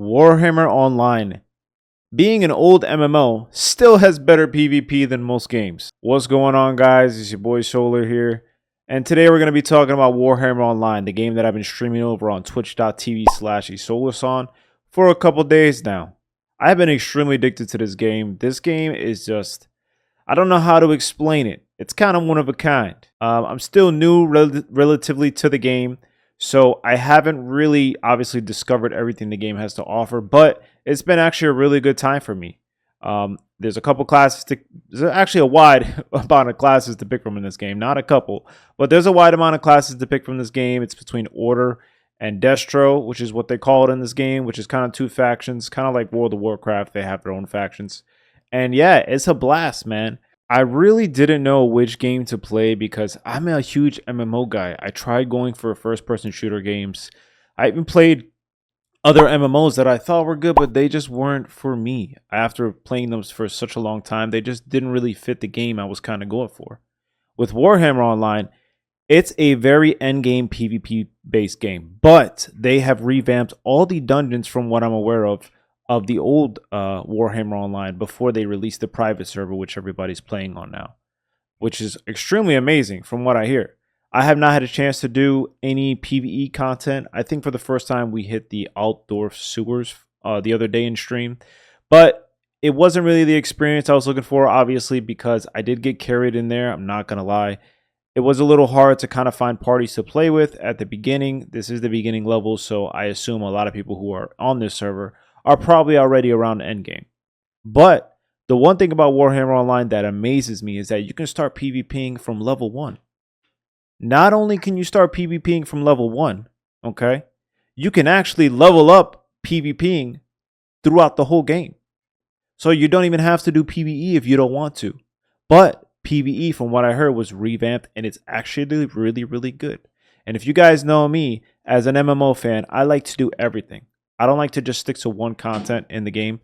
Warhammer Online. Being an old MMO, still has better PvP than most games. What's going on, guys? It's your boy Solar here. And today we're going to be talking about Warhammer Online, the game that I've been streaming over on twitch.tv/eSolarSon for a couple days now. I've been extremely addicted to this game. This game is just, I don't know how to explain it. It's kind of one of a kind. I'm still new relatively to the game, so I haven't really obviously discovered everything the game has to offer, but it's been actually a really good time for me. There's a couple classes there's actually a wide amount of classes to pick from in this game. Not a couple, but there's a wide amount of classes to pick from this game. It's between Order and Destro, which is what they call it in this game, which is kind of two factions, kind of like World of Warcraft. They have their own factions. And yeah, it's a blast, man. I really didn't know which game to play because I'm a huge MMO guy. I tried going for first-person shooter games. I even played other MMOs that I thought were good, but they just weren't for me. After playing them for such a long time, they just didn't really fit the game I was kind of going for. With Warhammer Online, it's a very endgame PvP based game, but they have revamped all the dungeons from what I'm aware of the old Warhammer Online before they released the private server, which everybody's playing on now, which is extremely amazing from what I hear. I have not had a chance to do any PvE content. I think for the first time we hit the outdoor sewers the other day in stream, but it wasn't really the experience I was looking for, obviously, because I did get carried in there. I'm not going to lie. It was a little hard to kind of find parties to play with at the beginning. This is the beginning level, so I assume a lot of people who are on this server are probably already around the end game. But the one thing about Warhammer Online that amazes me is that you can start PvPing from level 1. Not only can you start PvPing from level 1, okay, you can actually level up PvPing throughout the whole game. So you don't even have to do PvE if you don't want to. But PvE, from what I heard, was revamped, and it's actually really, really good. And if you guys know me, as an MMO fan, I like to do everything. I don't like to just stick to one content in the game.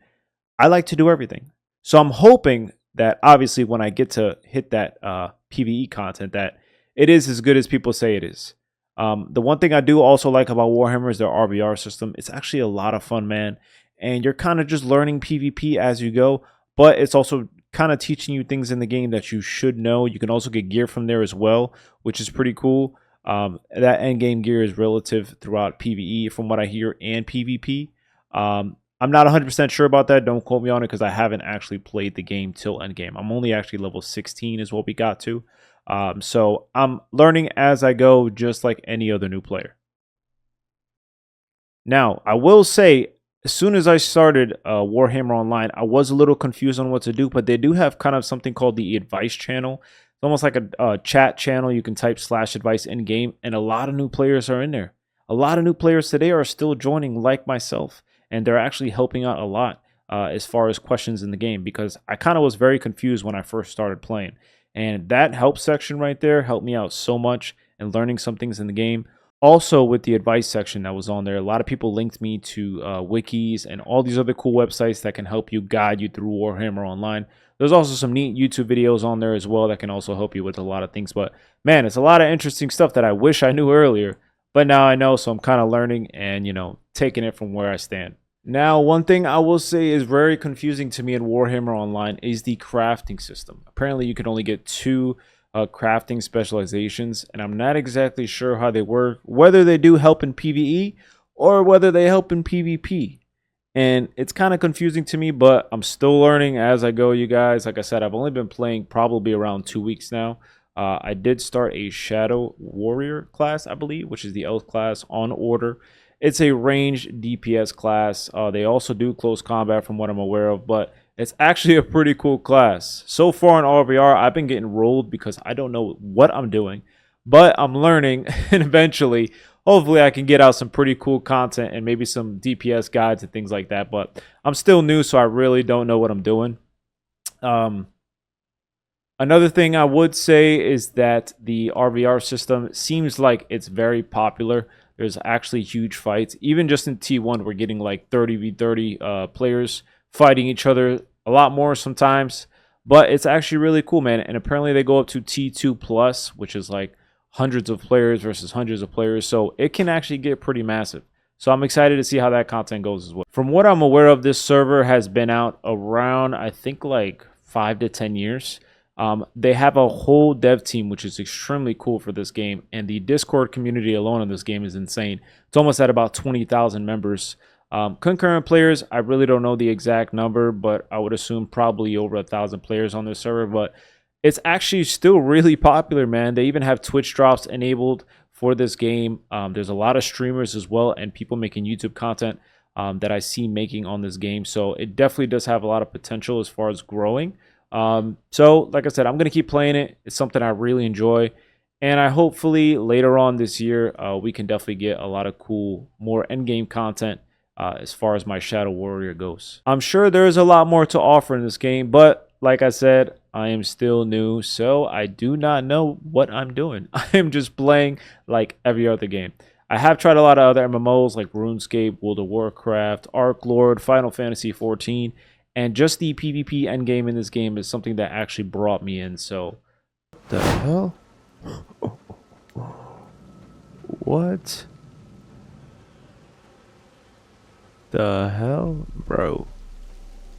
I like to do everything. So I'm hoping that, obviously, when I get to hit that PvE content, that it is as good as people say it is. The one thing I do also like about Warhammer is their RBR system. It's actually a lot of fun, man. And you're kind of just learning PvP as you go, but it's also kind of teaching you things in the game that you should know. You can also get gear from there as well, which is pretty cool. That end game gear is relative throughout PvE from what I hear and PvP. I'm not 100% sure about that. Don't quote me on it because I haven't actually played the game till end game. I'm only actually level 16 is what we got to. So I'm learning as I go, just like any other new player. Now, I will say, as soon as I started Warhammer Online, I was a little confused on what to do, but they do have kind of something called the advice channel. It's almost like a chat channel. You can type /advice in game, and a lot of new players are in there. A lot of new players today are still joining, like myself, and they're actually helping out a lot as far as questions in the game, because I kind of was very confused when I first started playing. And that help section right there helped me out so much in learning some things in the game. Also, with the advice section that was on there, a lot of people linked me to wikis and all these other cool websites that can help you, guide you through Warhammer Online. There's also some neat YouTube videos on there as well that can also help you with a lot of things. But man, it's a lot of interesting stuff that I wish I knew earlier. But now I know, so I'm kind of learning and, taking it from where I stand. Now, one thing I will say is very confusing to me in Warhammer Online is the crafting system. Apparently, you can only get 2 crafting specializations, and I'm not exactly sure how they work, whether they do help in PvE or whether they help in PvP. And it's kind of confusing to me, but I'm still learning as I go, you guys. Like I said, I've only been playing probably around 2 weeks now. I did start a Shadow Warrior class, I believe, which is the Elf class on Order. It's a ranged DPS class. They also do close combat from what I'm aware of, but it's actually a pretty cool class. So far in RVR, I've been getting rolled because I don't know what I'm doing, but I'm learning, and eventually, hopefully I can get out some pretty cool content and maybe some DPS guides and things like that, but I'm still new, so I really don't know what I'm doing. Another thing I would say is that the RVR system seems like it's very popular. There's actually huge fights. Even just in T1, we're getting like 30v30 players fighting each other, a lot more sometimes. But it's actually really cool, man. And apparently they go up to T2 plus, which is like hundreds of players versus hundreds of players. So it can actually get pretty massive. So I'm excited to see how that content goes as well. From what I'm aware of, this server has been out around, I think, like 5 to 10 years. They have a whole dev team, which is extremely cool for this game. And the Discord community alone in this game is insane. It's almost at about 20,000 members. Concurrent players, I really don't know the exact number, but I would assume probably over 1,000 players on this server. But it's actually still really popular, man. They even have Twitch drops enabled for this game. There's a lot of streamers as well and people making YouTube content that I see making on this game. So it definitely does have a lot of potential as far as growing. So like I said, I'm going to keep playing it. It's something I really enjoy. And I hopefully later on this year, we can definitely get a lot of cool, more endgame content as far as my Shadow Warrior goes. I'm sure there's a lot more to offer in this game, but like I said, I am still new, so I do not know what I'm doing. I am just playing like every other game. I have tried a lot of other MMOs like RuneScape, World of Warcraft, Ark Lord, Final Fantasy 14, and just the PvP endgame in this game is something that actually brought me in. So, what the hell? What? The hell, bro?